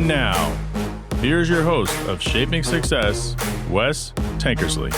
And now, here's your host of Shaping Success, Wes Tankersley.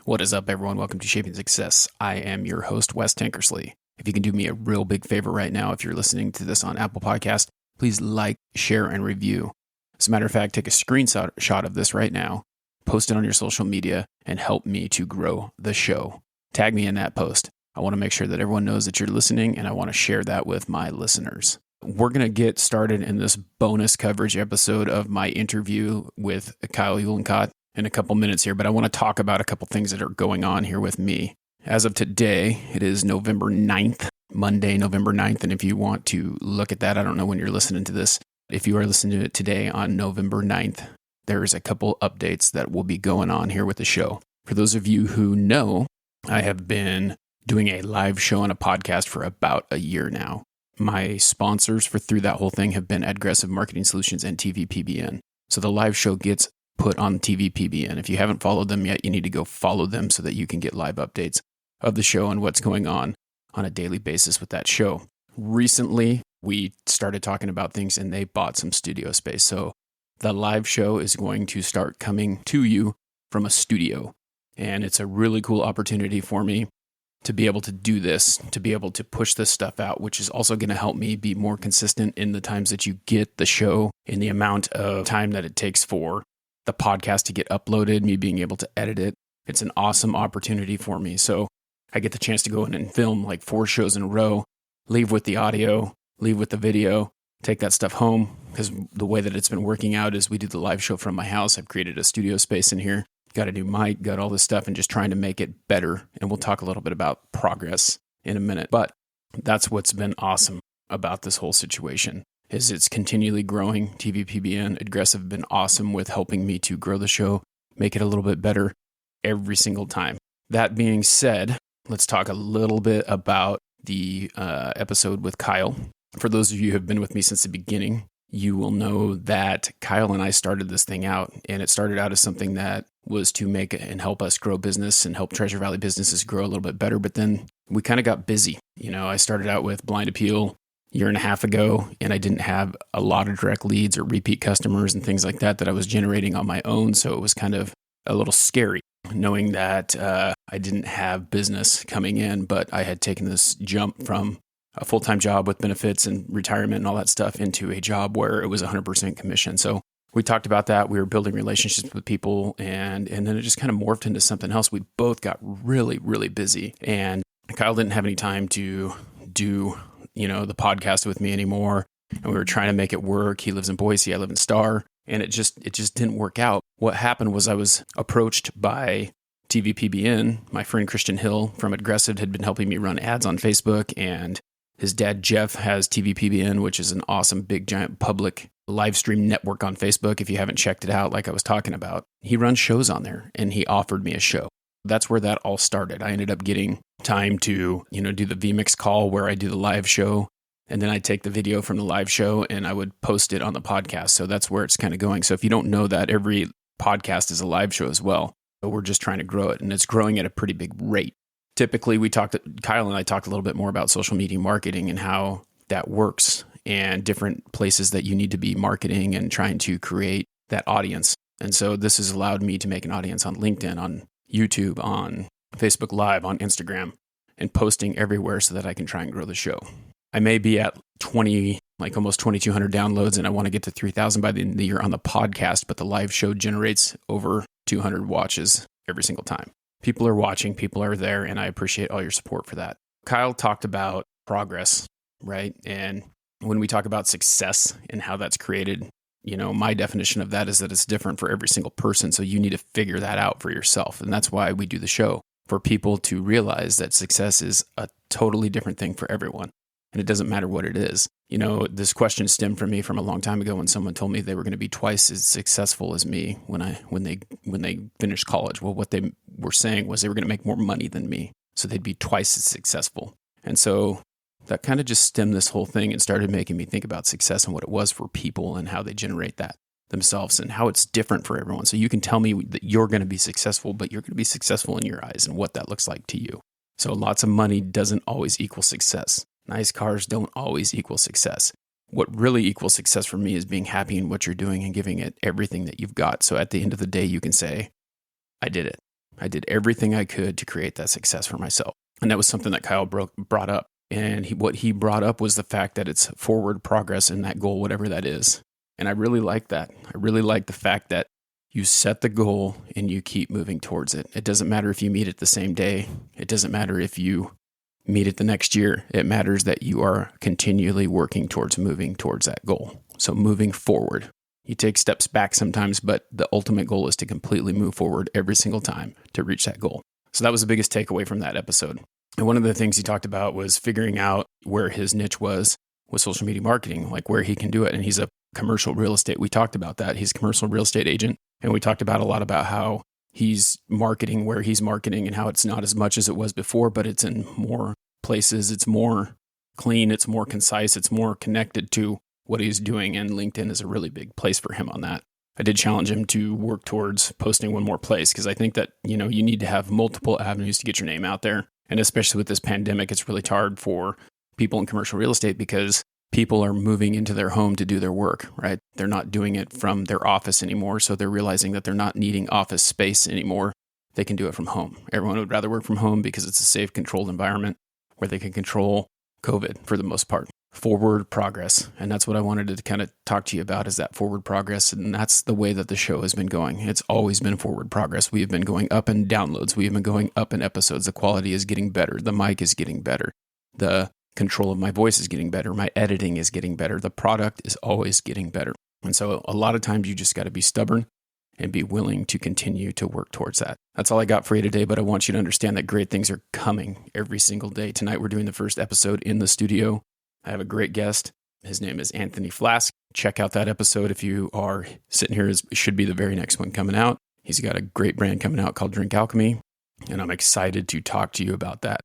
What is up, everyone? Welcome to Shaping Success. I am your host, Wes Tankersley. If you can do me a real big favor right now, if you're listening to this on Apple Podcast, please like, share, and review. As a matter of fact, take a screenshot of this right now, post it on your social media, and help me to grow the show. Tag me in that post. I want to make sure that everyone knows that you're listening, and I want to share that with my listeners. We're going to get started in this bonus coverage episode of my interview with Kyle Uhlenkott in a couple minutes here, but I want to talk about a couple things that are going on here with me. As of today, it is November 9th, Monday, November 9th, and if you want to look at that, I don't know when you're listening to this. If you are listening to it today on November 9th, there's a couple updates that will be going on here with the show. For those of you who know, I have been doing a live show on a podcast for about a year now. My sponsors through that whole thing have been Aggressive Marketing Solutions and TVPBN. So the live show gets put on TVPBN. If you haven't followed them yet, you need to go follow them so that you can get live updates of the show and what's going on a daily basis with that show. Recently, we started talking about things and they bought some studio space. So the live show is going to start coming to you from a studio. And it's a really cool opportunity for me to be able to do this, to be able to push this stuff out, which is also going to help me be more consistent in the times that you get the show, in the amount of time that it takes for the podcast to get uploaded, me being able to edit it. It's an awesome opportunity for me. So I get the chance to go in and film like 4 shows in a row, leave with the audio, leave with the video, take that stuff home. Because the way that it's been working out is we do the live show from my house. I've created a studio space in here. Got a new mic, got all this stuff, and just trying to make it better. And we'll talk a little bit about progress in a minute. But that's what's been awesome about this whole situation, is it's continually growing. TVPBN, Aggressive have been awesome with helping me to grow the show, make it a little bit better every single time. That being said, let's talk a little bit about the episode with Kyle. For those of you who have been with me since the beginning, you will know that Kyle and I started this thing out, and it started out as something that was to make and help us grow business and help Treasure Valley businesses grow a little bit better. But then we kind of got busy. I started out with Blind Appeal a year and a half ago, and I didn't have a lot of direct leads or repeat customers and things like that I was generating on my own. So it was kind of a little scary knowing that I didn't have business coming in, but I had taken this jump from a full-time job with benefits and retirement and all that stuff into a job where it was 100% commission. So we talked about that. We were building relationships with people, and then it just kind of morphed into something else. We both got really, really busy, and Kyle didn't have any time to do, the podcast with me anymore. And we were trying to make it work. He lives in Boise. I live in Star, and it just didn't work out. What happened was I was approached by TVPBN. My friend Christian Hill from Aggressive had been helping me run ads on Facebook, and his dad, Jeff, has TVPBN, which is an awesome, big, giant public live stream network on Facebook. If you haven't checked it out, like I was talking about, he runs shows on there, and he offered me a show. That's where that all started. I ended up getting time to, do the vMix call where I do the live show, and then I take the video from the live show and I would post it on the podcast. So that's where it's kind of going. So if you don't know that, every podcast is a live show as well. But we're just trying to grow it, and it's growing at a pretty big rate. Typically, Kyle and I talked a little bit more about social media marketing and how that works and different places that you need to be marketing and trying to create that audience. And so this has allowed me to make an audience on LinkedIn, on YouTube, on Facebook Live, on Instagram, and posting everywhere so that I can try and grow the show. I may be at almost 2,200 downloads, and I want to get to 3,000 by the end of the year on the podcast, but the live show generates over 200 watches every single time. People are watching, people are there, and I appreciate all your support for that. Kyle talked about progress, right? And when we talk about success and how that's created, my definition of that is that it's different for every single person. So you need to figure that out for yourself. And that's why we do the show, for people to realize that success is a totally different thing for everyone. And it doesn't matter what it is. This question stemmed from me from a long time ago when someone told me they were going to be twice as successful as me when they finished college. Well, what they were saying was they were going to make more money than me, so they'd be twice as successful. And so that kind of just stemmed this whole thing and started making me think about success and what it was for people and how they generate that themselves and how it's different for everyone. So you can tell me that you're going to be successful, but you're going to be successful in your eyes and what that looks like to you. So lots of money doesn't always equal success. Nice cars don't always equal success. what really equals success for me is being happy in what you're doing and giving it everything that you've got. So at the end of the day, you can say, I did it. I did everything I could to create that success for myself. And that was something that Kyle brought up. And what he brought up was the fact that it's forward progress in that goal, whatever that is. And I really like that. I really like the fact that you set the goal and you keep moving towards it. It doesn't matter if you meet it the same day. It doesn't matter if you meet it the next year. It matters that you are continually working towards moving towards that goal. So moving forward. You take steps back sometimes, but the ultimate goal is to completely move forward every single time to reach that goal. So that was the biggest takeaway from that episode. And one of the things he talked about was figuring out where his niche was with social media marketing, like where he can do it. And he's a commercial real estate. We talked about that. He's a commercial real estate agent. And we talked about a lot about how he's marketing where he's marketing and how it's not as much as it was before, but it's in more places. It's more clean. It's more concise. It's more connected to what he's doing. And LinkedIn is a really big place for him on that. I did challenge him to work towards posting one more place because I think that, you need to have multiple avenues to get your name out there. And especially with this pandemic, it's really hard for people in commercial real estate because people are moving into their home to do their work, right? They're not doing it from their office anymore. So they're realizing that they're not needing office space anymore. They can do it from home. Everyone would rather work from home because it's a safe, controlled environment where they can control COVID for the most part. Forward progress. And that's what I wanted to kind of talk to you about is that forward progress. And that's the way that the show has been going. It's always been forward progress. We have been going up in downloads. We have been going up in episodes. The quality is getting better. The mic is getting better. The control of my voice is getting better. My editing is getting better. The product is always getting better. And so a lot of times you just got to be stubborn and be willing to continue to work towards that. That's all I got for you today, but I want you to understand that great things are coming every single day. Tonight, we're doing the first episode in the studio. I have a great guest. His name is Anthony Flask. Check out that episode if you are sitting here. It should be the very next one coming out. He's got a great brand coming out called Drink Alchemy, and I'm excited to talk to you about that.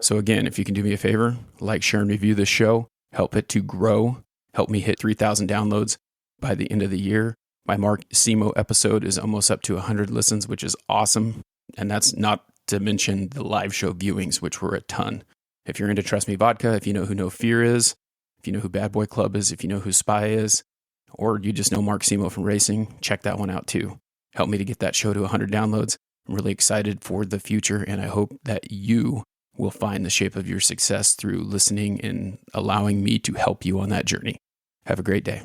So again, if you can do me a favor, like, share, and review this show, help it to grow, help me hit 3,000 downloads by the end of the year. My Mark Simo episode is almost up to 100 listens, which is awesome. And that's not to mention the live show viewings, which were a ton. If you're into Trust Me Vodka, if you know who No Fear is, if you know who Bad Boy Club is, if you know who Spy is, or you just know Mark Simo from racing, check that one out too. Help me to get that show to 100 downloads. I'm really excited for the future, and I hope that you will find the shape of your success through listening and allowing me to help you on that journey. Have a great day.